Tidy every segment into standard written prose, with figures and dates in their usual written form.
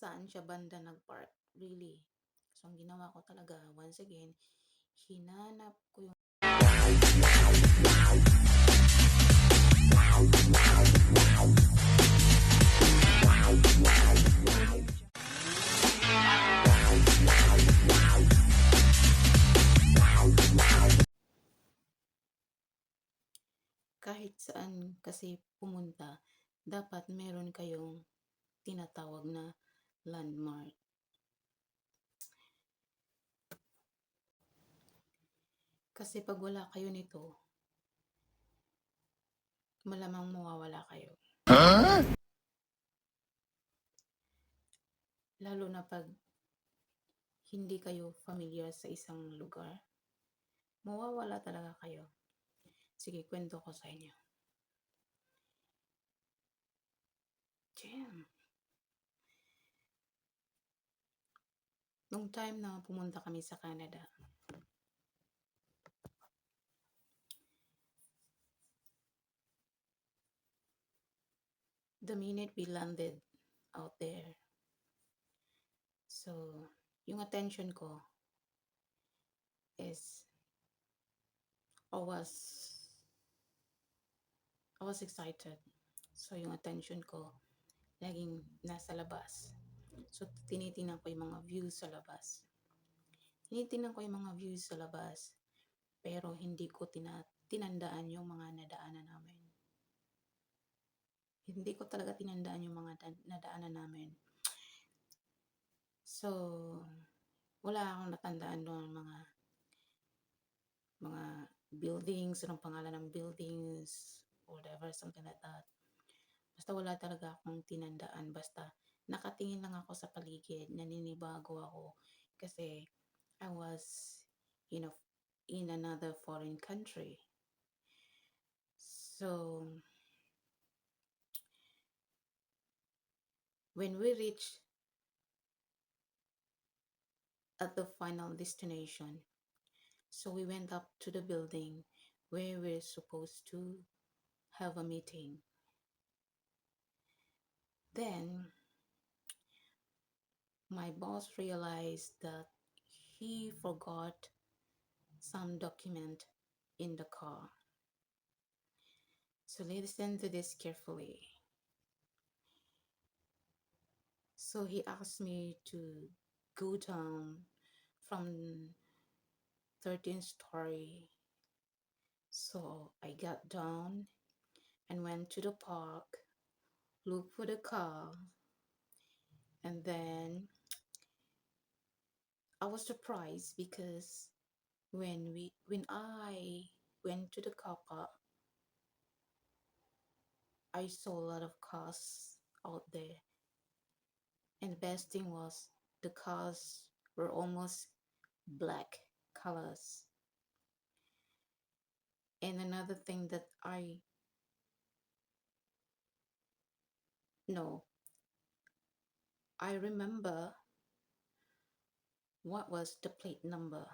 saan siya banda nag-park, really. So, ang ginawa ko talaga, once again, hinanap ko yung kahit saan kasi pumunta, dapat meron kayong tinatawag na landmark. Kasi pag wala kayo nito, malamang mawawala kayo. Lalo na pag hindi kayo familiar sa isang lugar, mawawala talaga kayo. Sige, kwento ko sa inyo. Damn. Nung time na pumunta kami sa Canada, the minute we landed out there, so, yung attention ko is, I was excited. So, yung attention ko, laging nasa labas. So, tinitingnan ko yung mga views sa labas. Tinitingnan ko yung mga views sa labas, pero hindi ko tinandaan yung mga nadaanan namin. Hindi ko talaga tinandaan yung mga nadaanan namin. So, wala akong natandaan doon mga buildings, anong pangalan ng buildings, whatever, something like that. Basta wala talaga akong tinandaan. Basta nakatingin lang ako sa paligid, naninibago ako kasi I was in another foreign country. So, when we reached at the final destination, so we went up to the building where we're supposed to have a meeting. Then, my boss realized that he forgot some document in the car. So listen to this carefully. So he asked me to go down from 13th story. So I got down and went to the park, looked for the car, and then I was surprised because when I went to the car park, I saw a lot of cars out there. And the best thing was the cars were almost black colors. And another thing that I remember what was the plate number.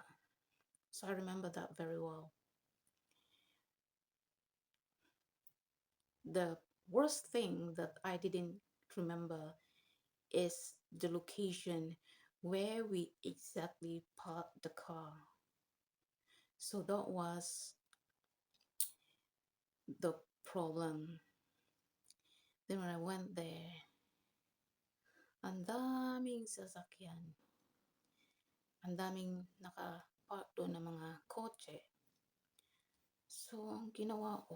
So I remember that very well. The worst thing that I didn't remember is the location where we exactly parked the car. So that was the problem. Then when I went there, ang daming sasakyan. Ang daming naka-park doon ng mga kotse. So, ang ginawa ko,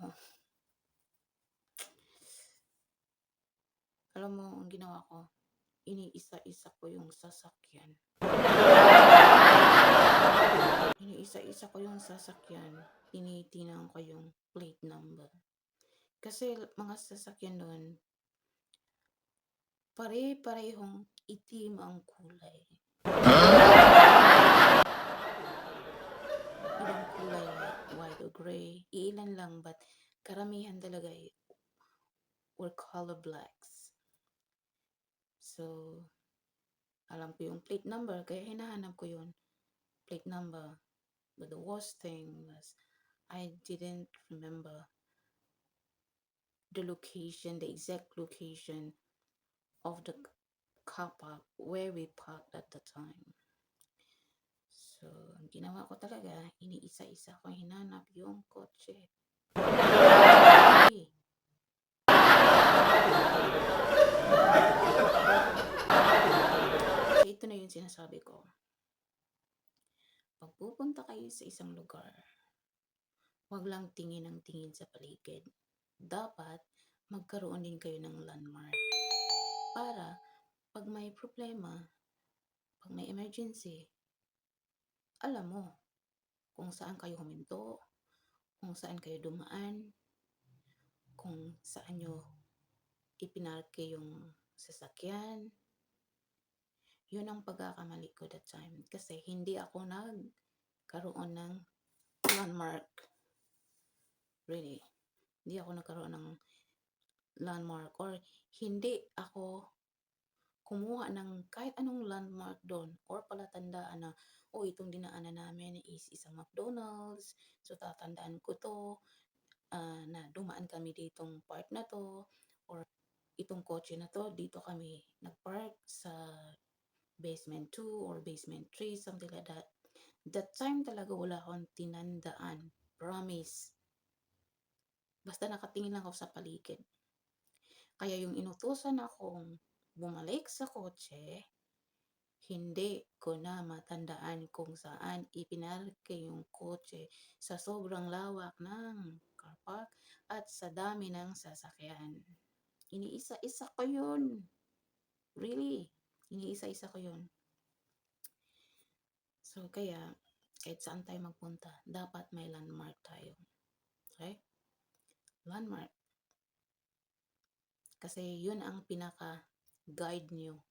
alam mo, ang ginawa ko, iniisa-isa ko yung sasakyan. Iniisa-isa ko yung sasakyan. Tinitingnan ko yung plate number. Kasi mga sasakyan doon, pare-parehong itim ang kulay. Ibang kulay like white or gray. Ilan lang, but karamihan talaga were color blacks. So, alam ko yung plate number, kaya hinahanap ko yung plate number. But the worst thing was, I didn't remember the location, the exact location of the car park where we parked at the time. So, ang ginawa ko talaga, iniisa-isa ko hinanap yung kotse. Really. So, ito na yung sinasabi ko. Pag pupunta kayo sa isang lugar, huwag lang tingin ng tingin sa paligid. Dapat magkaroon din kayo ng landmark para pag may problema, pag may emergency, alam mo kung saan kayo huminto, kung saan kayo dumaan, kung saan nyo ipinarke yung sasakyan. Yun ang pagkakamali ko that time kasi hindi ako nagkaroon ng landmark. Really. Hindi ako nagkaroon ng landmark or hindi ako kumuha ng kahit anong landmark doon or palatandaan na, oh, itong dinaanan namin is isang McDonald's. So, tatandaan ko to na dumaan kami ditong part na to or itong kotse na to, dito kami nagpark sa basement 2 or basement 3, something like that. That time talaga wala akong tinandaan. Promise. Basta nakatingin lang ako sa paligid. Kaya yung inutusan akong bumalik sa kotse, hindi ko na matandaan kung saan ipinarke yung kotse sa sobrang lawak ng car park at sa dami ng sasakyan. Iniisa-isa ko yun. Really. Iniisa-isa ko yun. So, kaya, kahit saan tayo magpunta, dapat may landmark tayo. Okay? Landmark. Kasi yun ang pinaka-guide nyo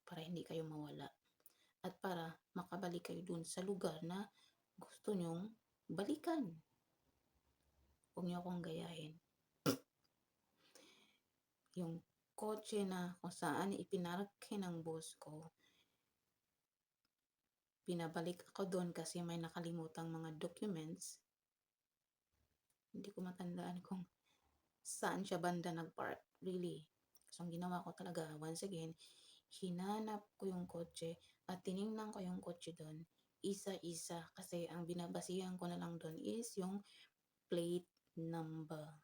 para hindi kayo mawala. At para makabalik kayo dun sa lugar na gusto nyong balikan. Huwag nyo akong gayahin. Yung kotse na kung saan ipinarke ng boss ko, pinabalik ako doon kasi may nakalimutang mga documents. Hindi ko matandaan kung saan siya banda nagpark. Really. So, ang ginawa ko talaga, once again, hinanap ko yung kotse at tiningnan ko yung kotse doon. Isa-isa. Kasi ang binabasihan ko na lang doon is yung plate number.